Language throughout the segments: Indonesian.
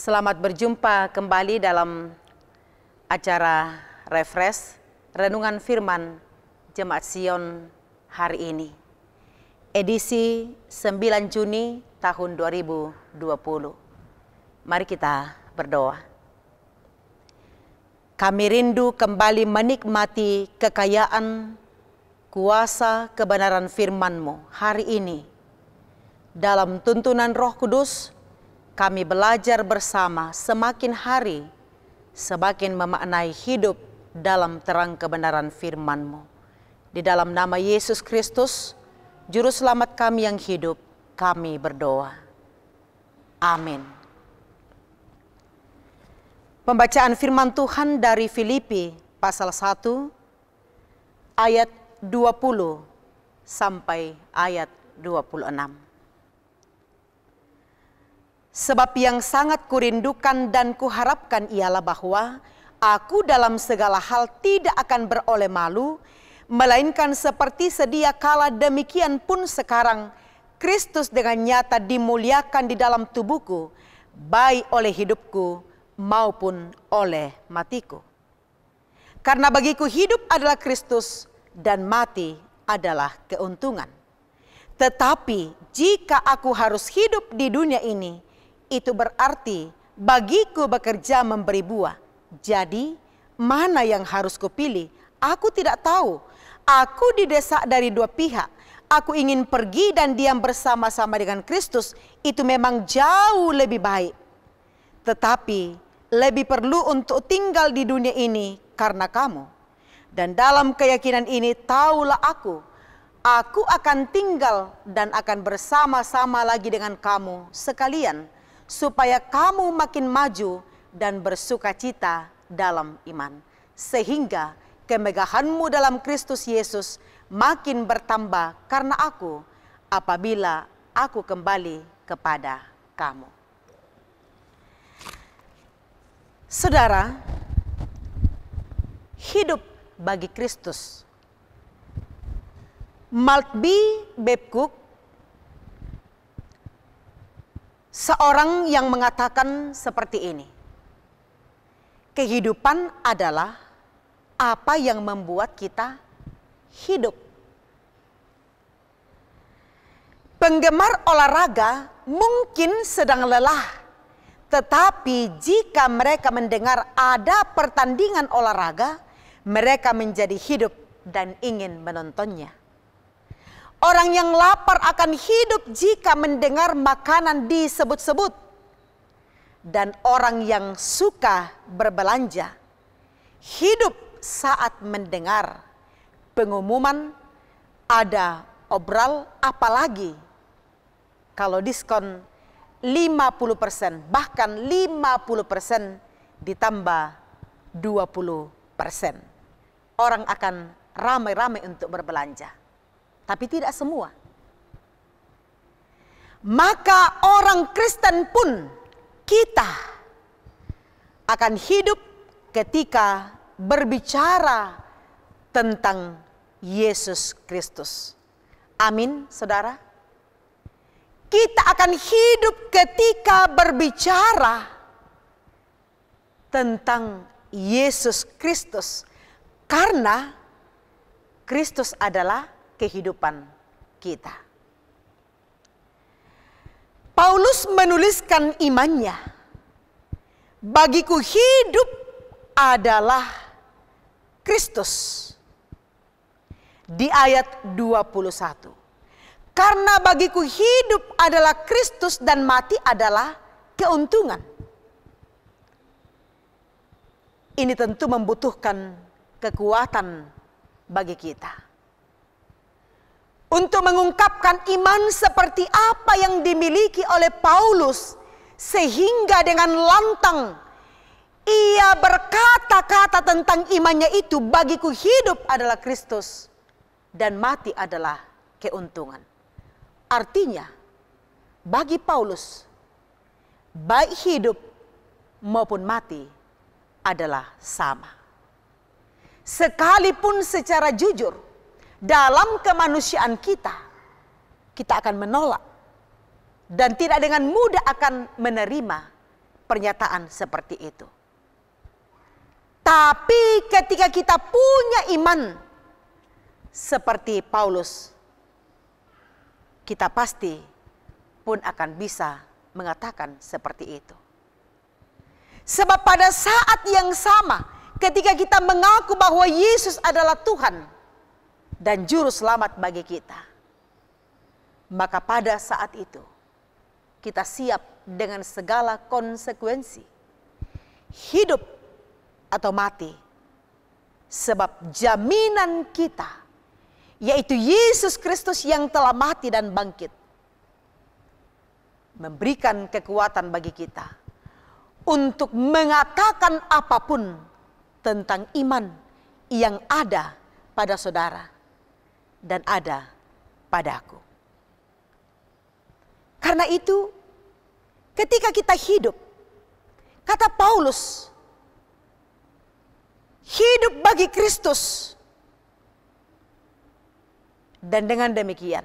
Selamat berjumpa kembali dalam acara Refresh Renungan Firman Jemaat Sion hari ini. Edisi 9 Juni tahun 2020. Mari kita berdoa. Kami rindu kembali menikmati kekayaan, kuasa, kebenaran firman-Mu hari ini. Dalam tuntunan Roh Kudus, kami belajar bersama semakin hari, semakin memaknai hidup dalam terang kebenaran firman-Mu. Di dalam nama Yesus Kristus, Juru Selamat kami yang hidup, kami berdoa. Amin. Pembacaan firman Tuhan dari Filipi pasal 1 ayat 20 sampai ayat 26. Sebab yang sangat kurindukan dan kuharapkan ialah bahwa aku dalam segala hal tidak akan beroleh malu, melainkan seperti sedia kala demikian pun sekarang Kristus dengan nyata dimuliakan di dalam tubuhku, baik oleh hidupku maupun oleh matiku. Karena bagiku hidup adalah Kristus dan mati adalah keuntungan. Tetapi jika aku harus hidup di dunia ini, itu berarti bagiku bekerja memberi buah. Jadi mana yang harus kupilih? Aku tidak tahu. Aku didesak dari dua pihak. Aku ingin pergi dan diam bersama-sama dengan Kristus. Itu memang jauh lebih baik. Tetapi lebih perlu untuk tinggal di dunia ini karena kamu. Dan dalam keyakinan ini taulah aku akan tinggal dan akan bersama-sama lagi dengan kamu sekalian, supaya kamu makin maju dan bersukacita dalam iman, sehingga kemegahanmu dalam Kristus Yesus makin bertambah karena aku, apabila aku kembali kepada kamu. Saudara, hidup bagi Kristus. Maltby Babcock, seorang yang mengatakan seperti ini. Kehidupan adalah apa yang membuat kita hidup. Penggemar olahraga mungkin sedang lelah, tetapi jika mereka mendengar ada pertandingan olahraga, mereka menjadi hidup dan ingin menontonnya. Orang yang lapar akan hidup jika mendengar makanan disebut-sebut. Dan orang yang suka berbelanja hidup saat mendengar pengumuman ada obral, apalagi kalau diskon 50%, bahkan 50% ditambah 20%. Orang akan ramai-ramai untuk berbelanja. Tapi tidak semua. Maka orang Kristen pun, kita akan hidup ketika berbicara tentang Yesus Kristus. Amin, saudara. Kita akan hidup ketika berbicara tentang Yesus Kristus, karena Kristus adalah kehidupan kita. Paulus menuliskan imannya. Bagiku hidup adalah Kristus. Di ayat 21. Karena bagiku hidup adalah Kristus dan mati adalah keuntungan. Ini tentu membutuhkan kekuatan bagi kita. Untuk mengungkapkan iman seperti apa yang dimiliki oleh Paulus, sehingga dengan lantang ia berkata-kata tentang imannya itu, bagiku hidup adalah Kristus dan mati adalah keuntungan. Artinya, bagi Paulus, baik hidup maupun mati adalah sama. Sekalipun secara jujur, dalam kemanusiaan kita akan menolak dan tidak dengan mudah akan menerima pernyataan seperti itu. Tapi ketika kita punya iman seperti Paulus, kita pasti pun akan bisa mengatakan seperti itu. Sebab pada saat yang sama, ketika kita mengaku bahwa Yesus adalah Tuhan dan Juru Selamat bagi kita, maka pada saat itu kita siap dengan segala konsekuensi, hidup atau mati. Sebab jaminan kita, yaitu Yesus Kristus yang telah mati dan bangkit, memberikan kekuatan bagi kita untuk mengatakan apapun tentang iman yang ada pada saudara dan ada padaku. Karena itu, ketika kita hidup, kata Paulus, hidup bagi Kristus. Dan dengan demikian,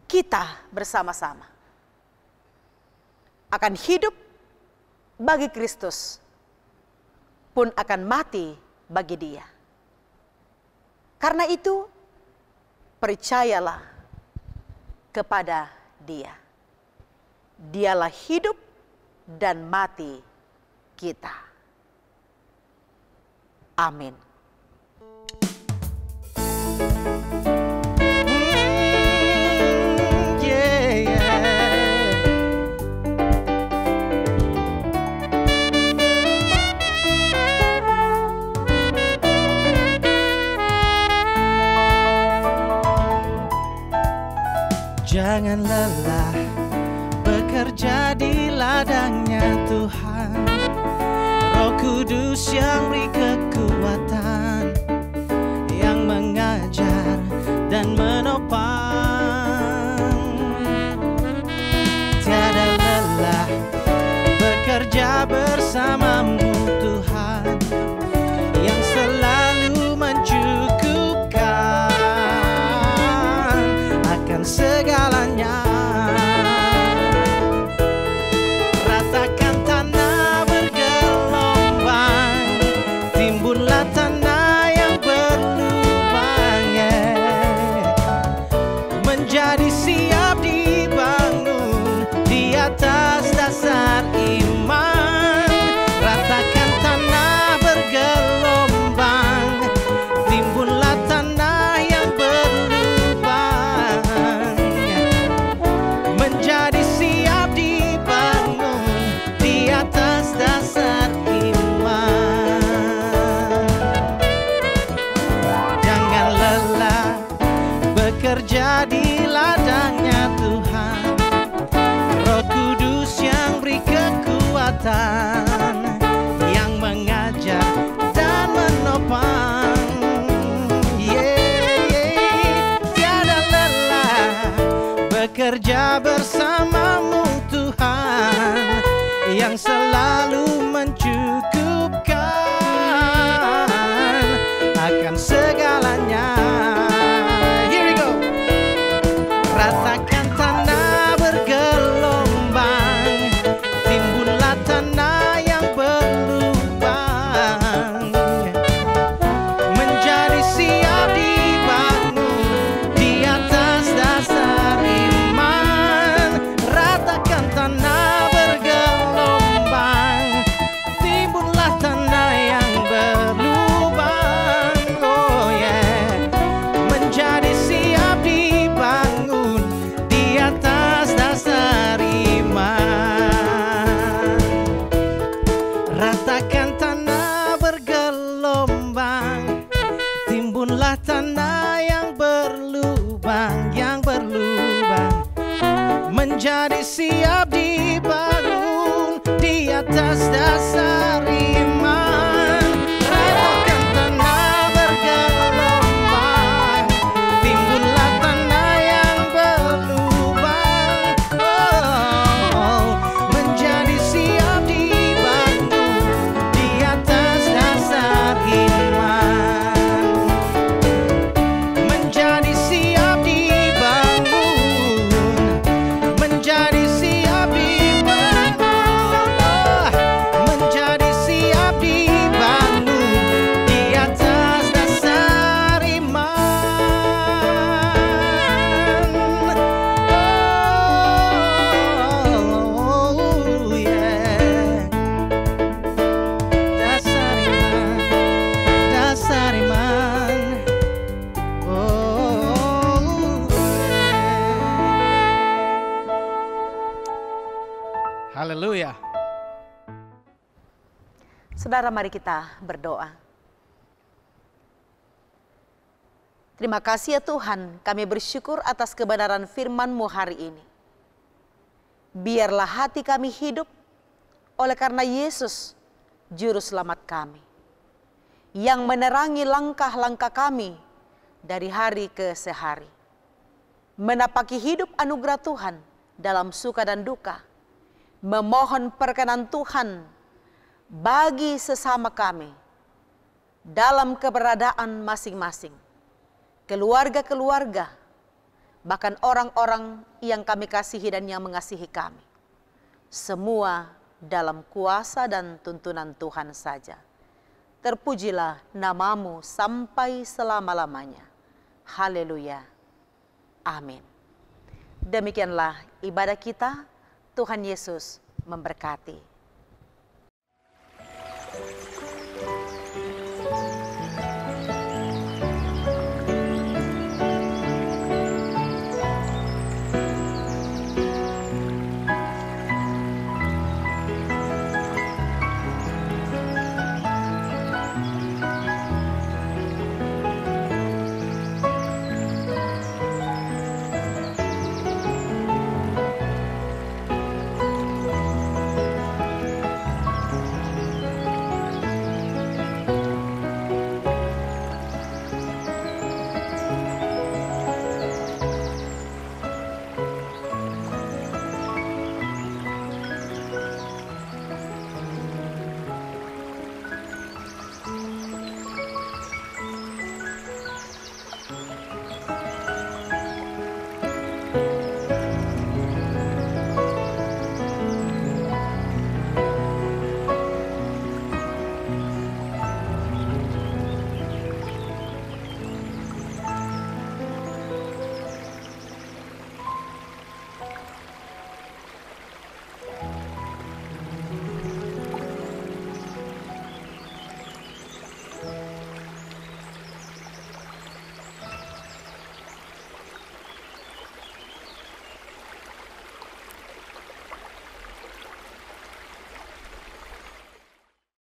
kita bersama-sama akan hidup bagi Kristus, pun akan mati bagi Dia. Karena itu, percayalah kepada Dia. Dialah hidup dan mati kita. Amin. Jangan lelah bekerja di ladangnya Tuhan. Roh Kudus yang beri kekuatan, yang mengajar dan menopang. Tiada lelah bekerja bersamamu Tuhan, yang selalu mencukupkan akan segalanya. Ratakan tanah bergelombang, timbunlah tanah yang berlubang, menjadi siap dibangun di atas dasar iman. Ratakan tanah bergelombang, timbunlah tanah yang berlubang, menjadi siap dibangun di atas dasar iman. Jangan lelah bekerja di ladangnya Tuhan. Roh Kudus yang beri kekuatan, yang mengajar dan menopang. Tiada lelah bekerja bersamamu Tuhan, yang selalu mencukupkan akan segalanya. Here we go. Ratakan tanah bergelombang, timbunlah tanah yang berlubang, menjadi siap dibangun di atas dasar iman. Ratakan tanah bergelombang, timbunlah tanah yang berlubang, menjadi siap dibangun di atas dasar iman. Ratakan tanah bergelombang, timbunlah tanah yang berlubang, menjadi siap dibangun di atas dasar iman. Ratakan tanah bergelombang, timbunlah tanah yang berlubang, menjadi siap dibangun di atas dasar iman, menjadi siap dibangun, menjadi siap Saudara, mari kita berdoa. Terima kasih ya Tuhan, kami bersyukur atas kebenaran firman-Mu hari ini. Biarlah hati kami hidup oleh karena Yesus, Juru Selamat kami, yang menerangi langkah-langkah kami dari hari ke sehari. Menapaki hidup anugerah Tuhan dalam suka dan duka, memohon perkenan Tuhan bagi sesama kami dalam keberadaan masing-masing, keluarga-keluarga, bahkan orang-orang yang kami kasihi dan yang mengasihi kami. Semua dalam kuasa dan tuntunan Tuhan saja. Terpujilah nama-Mu sampai selama-lamanya. Haleluya. Amin. Demikianlah ibadah kita. Tuhan Yesus memberkati.